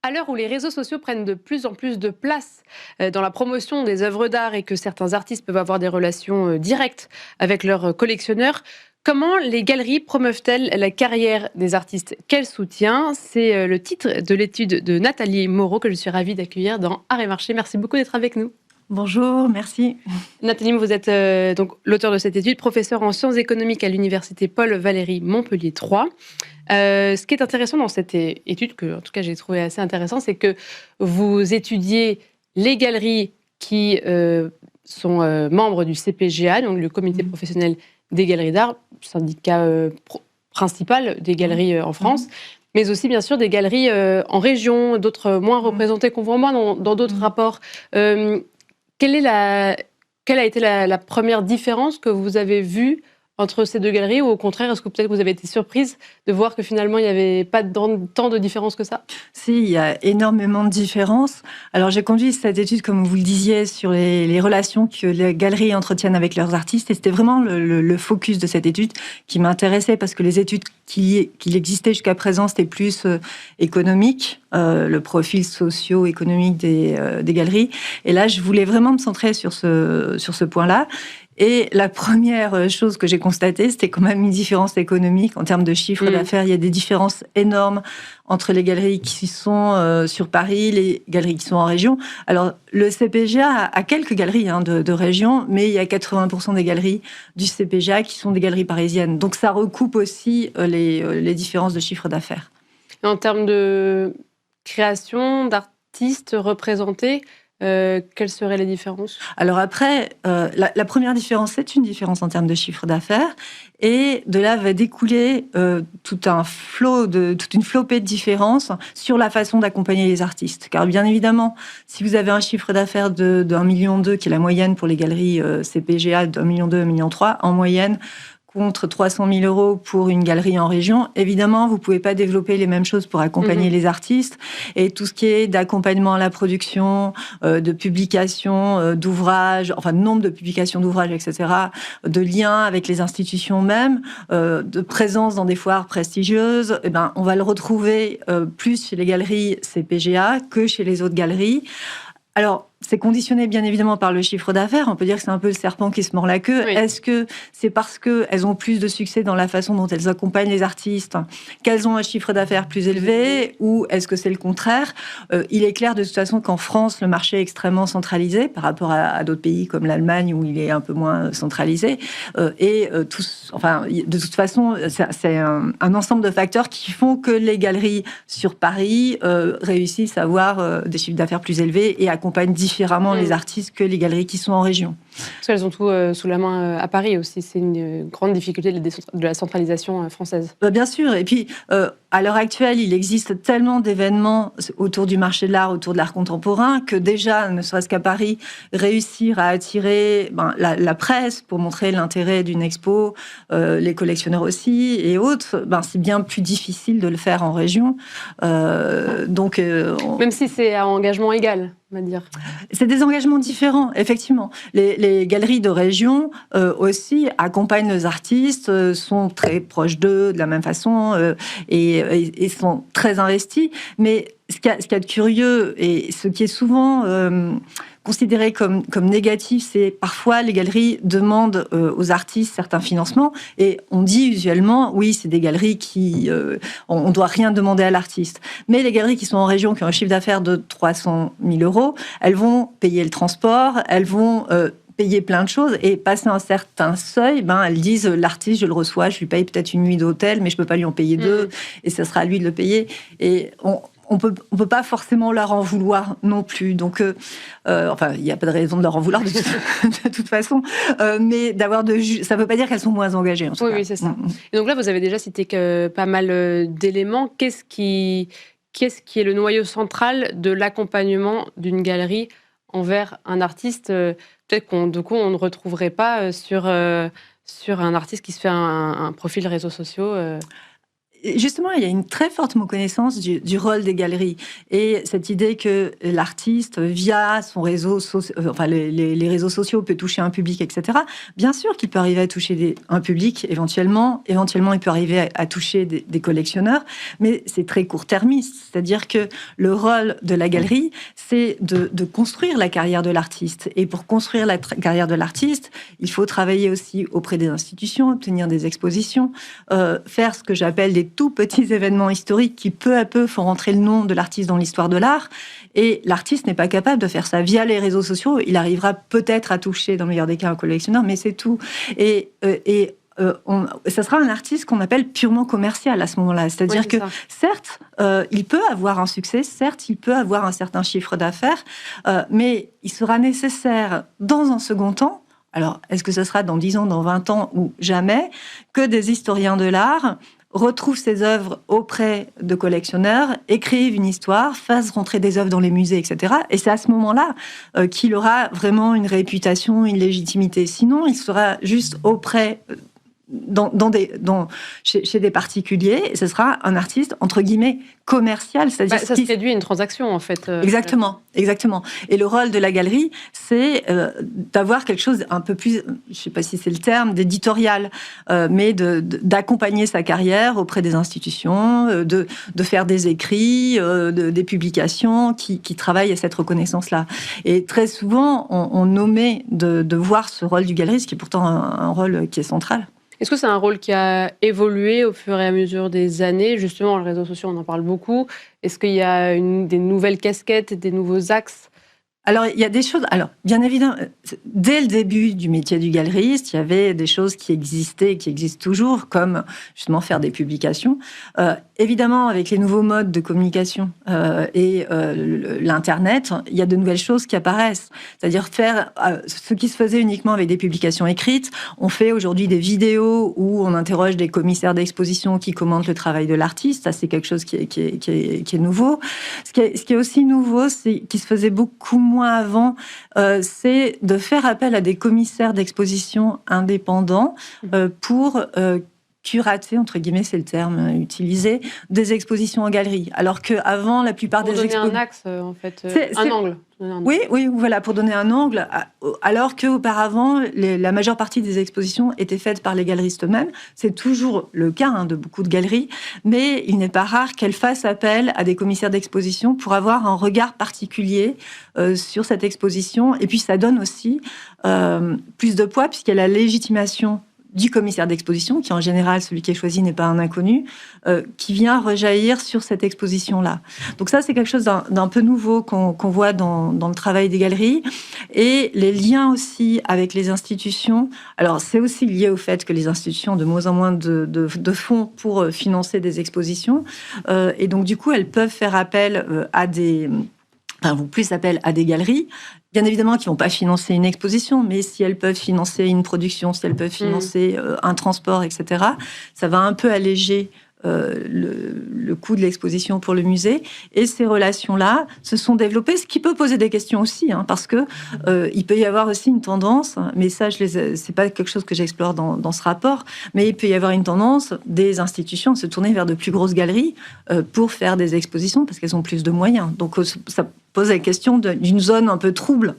À l'heure où les réseaux sociaux prennent de plus en plus de place dans la promotion des œuvres d'art et que certains artistes peuvent avoir des relations directes avec leurs collectionneurs, comment les galeries promeuvent-elles la carrière des artistes? Quel soutien? C'est le titre de l'étude de Nathalie Moreau que je suis ravie d'accueillir dans Art et Marché. Merci beaucoup d'être avec nous. Bonjour, merci. Nathalie, vous êtes donc l'auteur de cette étude, professeure en sciences économiques à l'université Paul Valéry Montpellier 3. Ce qui est intéressant dans cette étude, que en tout cas j'ai trouvé assez intéressant, c'est que vous étudiez les galeries qui sont membres du CPGA, donc le Comité professionnel des galeries d'art, syndicat principal des galeries en France, mais aussi bien sûr des galeries en région, d'autres moins représentées qu'on voit moins dans d'autres rapports. Quelle a été la première différence que vous avez vue entre ces deux galeries, ou au contraire, est-ce que peut-être vous avez été surprise de voir que finalement il n'y avait pas tant de différence que ça? Si, il y a énormément de différences. Alors, j'ai conduit cette étude, comme vous le disiez, sur les relations que les galeries entretiennent avec leurs artistes. Et c'était vraiment le focus de cette étude qui m'intéressait, parce que les études qui existaient jusqu'à présent, c'était plus économique, le profil socio-économique des galeries. Et là, je voulais vraiment me centrer sur ce point-là. Et la première chose que j'ai constatée, c'était quand même une différence économique en termes de chiffre d'affaires. Il y a des différences énormes entre les galeries qui sont sur Paris, les galeries qui sont en région. Alors, le CPGA a quelques galeries de région, mais il y a 80% des galeries du CPGA qui sont des galeries parisiennes. Donc, ça recoupe aussi les différences de chiffre d'affaires. Et en termes de création, d'artistes représentés, quelles seraient les différences? Alors après, la première différence, c'est une différence en termes de chiffre d'affaires. Et de là va découler toute une flopée de différences sur la façon d'accompagner les artistes. Car bien évidemment, si vous avez un chiffre d'affaires de 1,2 million, qui est la moyenne pour les galeries CPGA, de 1,2 million, 1,3 million en moyenne, contre 300 000 euros pour une galerie en région, évidemment, vous ne pouvez pas développer les mêmes choses pour accompagner les artistes. Et tout ce qui est d'accompagnement à la production, de publication d'ouvrages, enfin de nombre de publications d'ouvrages, etc., de liens avec les institutions même, de présence dans des foires prestigieuses, eh ben, on va le retrouver plus chez les galeries CPGA que chez les autres galeries. Alors, c'est conditionné bien évidemment par le chiffre d'affaires. On peut dire que c'est un peu le serpent qui se mord la queue. Oui. Est-ce que c'est parce qu'elles ont plus de succès dans la façon dont elles accompagnent les artistes qu'elles ont un chiffre d'affaires plus élevé, ou est-ce que c'est le contraire? Il est clair de toute façon qu'en France, le marché est extrêmement centralisé par rapport à d'autres pays comme l'Allemagne où il est un peu moins centralisé. De toute façon, c'est un ensemble de facteurs qui font que les galeries sur Paris réussissent à avoir des chiffres d'affaires plus élevés et accompagnent différemment les artistes que les galeries qui sont en région. Parce qu'elles ont tout sous la main à Paris aussi. C'est une grande difficulté de la centralisation française. Bien sûr. Et puis, à l'heure actuelle, il existe tellement d'événements autour du marché de l'art, autour de l'art contemporain, que déjà, ne serait-ce qu'à Paris, réussir à attirer la presse pour montrer l'intérêt d'une expo, les collectionneurs aussi, et autres, c'est bien plus difficile de le faire en région. Même si c'est à engagement égal, on va dire. C'est des engagements différents, effectivement. Les galeries de région aussi accompagnent les artistes, sont très proches d'eux de la même façon et sont très investis. Mais ce qu'il y a de curieux et ce qui est souvent considéré comme négatif, c'est parfois les galeries demandent aux artistes certains financements et on dit usuellement, oui, c'est des galeries qui... on ne doit rien demander à l'artiste. Mais les galeries qui sont en région, qui ont un chiffre d'affaires de 300 000 euros, elles vont payer le transport, elles vont... payer plein de choses et passer un certain seuil, elles disent l'artiste, je le reçois, je lui paye peut-être une nuit d'hôtel, mais je peux pas lui en payer deux et ce sera à lui de le payer. Et on peut pas forcément leur en vouloir non plus. Donc, il n'y a pas de raison de leur en vouloir de toute façon, mais ça veut pas dire qu'elles sont moins engagées. En tout cas. Oui, c'est ça. Et donc là, vous avez déjà cité pas mal d'éléments. Qu'est-ce qui est le noyau central de l'accompagnement d'une galerie envers un artiste? Peut-être on ne retrouverait pas sur un artiste qui se fait un profil réseaux sociaux. justement, il y a une très forte méconnaissance du rôle des galeries. Et cette idée que l'artiste, via son réseau, les réseaux sociaux, peut toucher un public, etc. Bien sûr qu'il peut arriver à toucher un public, éventuellement. Éventuellement, il peut arriver à toucher des collectionneurs. Mais c'est très court-termiste. C'est-à-dire que le rôle de la galerie, c'est de construire la carrière de l'artiste. Et pour construire la carrière de l'artiste, il faut travailler aussi auprès des institutions, obtenir des expositions, faire ce que j'appelle des tout petits événements historiques qui, peu à peu, font rentrer le nom de l'artiste dans l'histoire de l'art. Et l'artiste n'est pas capable de faire ça via les réseaux sociaux. Il arrivera peut-être à toucher, dans le meilleur des cas, un collectionneur, mais c'est tout. Ça sera un artiste qu'on appelle purement commercial à ce moment-là. C'est-à-dire que, certes, il peut avoir un succès, certes, il peut avoir un certain chiffre d'affaires, mais il sera nécessaire, dans un second temps, alors est-ce que ce sera dans 10 ans, dans 20 ans ou jamais, que des historiens de l'art retrouvent ces œuvres auprès de collectionneurs, écrivent une histoire, fassent rentrer des œuvres dans les musées, etc. Et c'est à ce moment-là qu'il aura vraiment une réputation, une légitimité. Sinon, il sera juste auprès... chez des particuliers, et ce sera un artiste, entre guillemets, commercial. C'est-à-dire ça se réduit à une transaction, en fait. Exactement. Et le rôle de la galerie, c'est d'avoir quelque chose un peu plus, je ne sais pas si c'est le terme, d'éditorial, mais d'accompagner sa carrière auprès des institutions, de faire des écrits, des publications qui travaillent à cette reconnaissance-là. Et très souvent, on omet de voir ce rôle du galeriste, qui est pourtant un rôle qui est central. Est-ce que c'est un rôle qui a évolué au fur et à mesure des années ? Justement, les réseaux sociaux, on en parle beaucoup. Est-ce qu'il y a des nouvelles casquettes, des nouveaux axes ? Alors, il y a des choses... Alors, bien évidemment, dès le début du métier du galeriste, il y avait des choses qui existaient et qui existent toujours, comme justement faire des publications. Évidemment, avec les nouveaux modes de communication et l'Internet, il y a de nouvelles choses qui apparaissent. C'est-à-dire faire ce qui se faisait uniquement avec des publications écrites. On fait aujourd'hui des vidéos où on interroge des commissaires d'exposition qui commentent le travail de l'artiste. Ça, c'est quelque chose qui est nouveau. Ce qui est aussi nouveau, c'est qui se faisait beaucoup moins avant, c'est de faire appel à des commissaires d'exposition indépendants pour curater, entre guillemets, c'est le terme utilisé, des expositions en galerie. Alors qu'avant, la plupart des expositions... Pour donner un axe, en fait, un angle. Oui, voilà, pour donner un angle. Alors qu'auparavant, la majeure partie des expositions étaient faites par les galeristes eux-mêmes. C'est toujours le cas de beaucoup de galeries, mais il n'est pas rare qu'elles fassent appel à des commissaires d'exposition pour avoir un regard particulier sur cette exposition. Et puis, ça donne aussi plus de poids, puisqu'il y a la légitimation du commissaire d'exposition, qui en général, celui qui est choisi n'est pas un inconnu, qui vient rejaillir sur cette exposition-là. Donc ça, c'est quelque chose d'un peu nouveau qu'on voit dans le travail des galeries. Et les liens aussi avec les institutions. Alors, c'est aussi lié au fait que les institutions ont de moins en moins de fonds pour financer des expositions. Et donc, du coup, elles peuvent faire appel plus appel à des galeries. Bien évidemment qu'ils ne vont pas financer une exposition, mais si elles peuvent financer une production, si elles peuvent financer un transport, etc., ça va un peu alléger le coût de l'exposition pour le musée. Et ces relations-là se sont développées, ce qui peut poser des questions aussi, parce que il peut y avoir aussi une tendance, mais ça, c'est pas quelque chose que j'explore dans ce rapport, mais il peut y avoir une tendance des institutions à se tourner vers de plus grosses galeries pour faire des expositions, parce qu'elles ont plus de moyens. Donc, ça pose la question d'une zone un peu trouble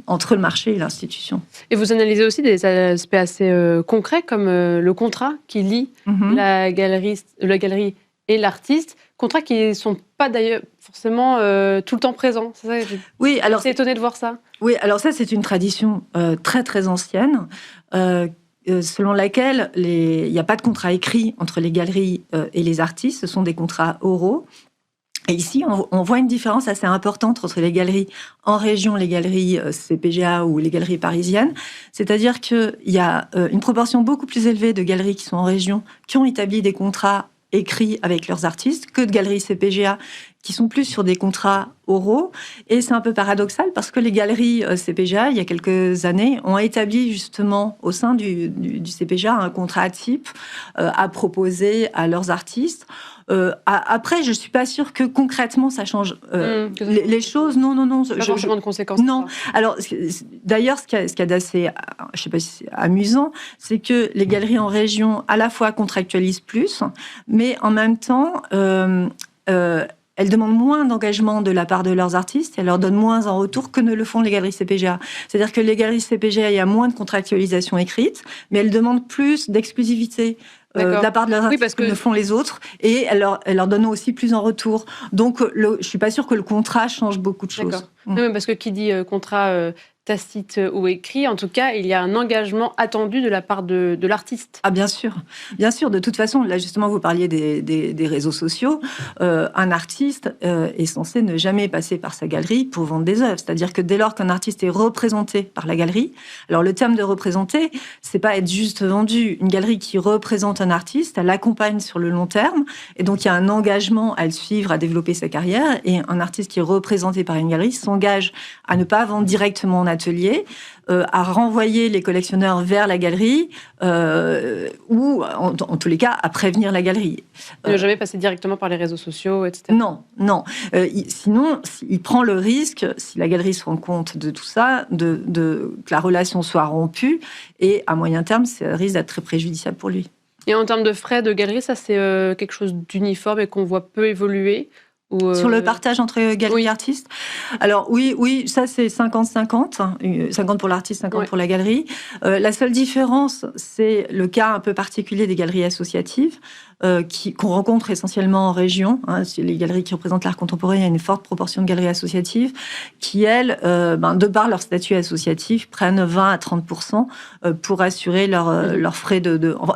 entre le marché et l'institution. Et vous analysez aussi des aspects assez concrets, comme le contrat qui lie la galerie et l'artiste, contrats qui ne sont pas d'ailleurs forcément tout le temps présents. C'est ça, oui, alors c'est étonné de voir ça. Oui, alors ça, c'est une tradition très, très ancienne, selon laquelle il n'y a pas de contrat écrit entre les galeries et les artistes, ce sont des contrats oraux. Et ici, on voit une différence assez importante entre les galeries en région, les galeries CPGA ou les galeries parisiennes. C'est-à-dire qu'il y a une proportion beaucoup plus élevée de galeries qui sont en région, qui ont établi des contrats écrits avec leurs artistes, que de galeries CPGA qui sont plus sur des contrats oraux. Et c'est un peu paradoxal parce que les galeries CPGA, il y a quelques années, ont établi justement au sein du CPGA un contrat type à proposer à leurs artistes. Après, je ne suis pas sûre que concrètement ça change les choses. Non. Pas forcément de conséquences. Non. Alors, d'ailleurs, ce qu'il y a d'assez, je ne sais pas si c'est amusant, c'est que les galeries en région, à la fois contractualisent plus, mais en même temps, elles demandent moins d'engagement de la part de leurs artistes, elles leur donnent moins en retour que ne le font les galeries CPGA. C'est-à-dire que les galeries CPGA, il y a moins de contractualisation écrite, mais elles demandent plus d'exclusivité de la part de leurs artistes parce que ne font les autres, et elles leur donnent aussi plus en retour. Donc, je ne suis pas sûre que le contrat change beaucoup de choses. Non, mais parce que qui dit contrat tacite ou écrit, en tout cas, il y a un engagement attendu de la part de l'artiste. Ah, bien sûr. Bien sûr. De toute façon, là, justement, vous parliez des réseaux sociaux. Un artiste est censé ne jamais passer par sa galerie pour vendre des œuvres. C'est-à-dire que dès lors qu'un artiste est représenté par la galerie, alors le terme de représenter, c'est pas être juste vendu. Une galerie qui représente un artiste, elle l'accompagne sur le long terme, et donc il y a un engagement à le suivre, à développer sa carrière, et un artiste qui est représenté par une galerie s'engage à ne pas vendre directement en atelier, à renvoyer les collectionneurs vers la galerie, ou en tous les cas à prévenir la galerie. Ne jamais passer directement par les réseaux sociaux, etc. Non. Sinon, il prend le risque, si la galerie se rend compte de tout ça, que la relation soit rompue, et à moyen terme, ça risque d'être très préjudiciable pour lui. Et en termes de frais de galerie, ça c'est quelque chose d'uniforme et qu'on voit peu évoluer. Sur le partage entre galeries et artistes. Alors oui, ça c'est 50-50, 50 pour l'artiste, 50 pour la galerie. La seule différence, c'est le cas un peu particulier des galeries associatives, qu'on rencontre essentiellement en région. Les galeries qui représentent l'art contemporain, il y a une forte proportion de galeries associatives qui, elles, de par leur statut associatif, prennent 20 à 30% pour assurer leurs frais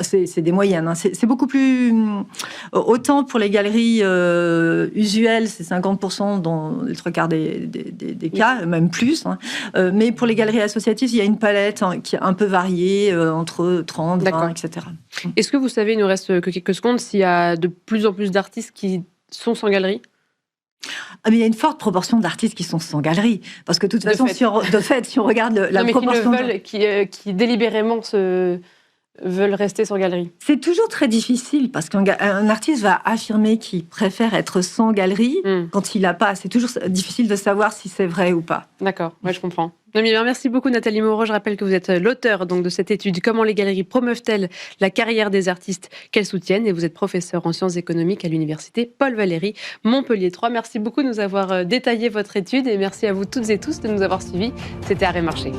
c'est des moyennes. C'est beaucoup plus... autant pour les galeries usuelles, c'est 50% dans les 3/4 des cas, même plus. Mais pour les galeries associatives, il y a une palette qui est un peu variée, entre 30, 20, etc. Est-ce que vous savez, il ne nous reste que quelques secondes, s'il y a de plus en plus d'artistes qui sont sans galerie? Mais il y a une forte proportion d'artistes qui sont sans galerie. Parce que de toute façon, si on regarde la proportion... qui délibérément veulent rester sans galerie. C'est toujours très difficile parce qu'un artiste va affirmer qu'il préfère être sans galerie quand il n'a pas. C'est toujours difficile de savoir si c'est vrai ou pas. D'accord, je comprends. Merci beaucoup Nathalie Moreau. Je rappelle que vous êtes l'auteure donc, de cette étude « Comment les galeries promeuvent-elles la carrière des artistes qu'elles soutiennent ?» et vous êtes professeure en sciences économiques à l'université Paul Valéry, Montpellier 3. Merci beaucoup de nous avoir détaillé votre étude et merci à vous toutes et tous de nous avoir suivis. C'était Arrêt Marché.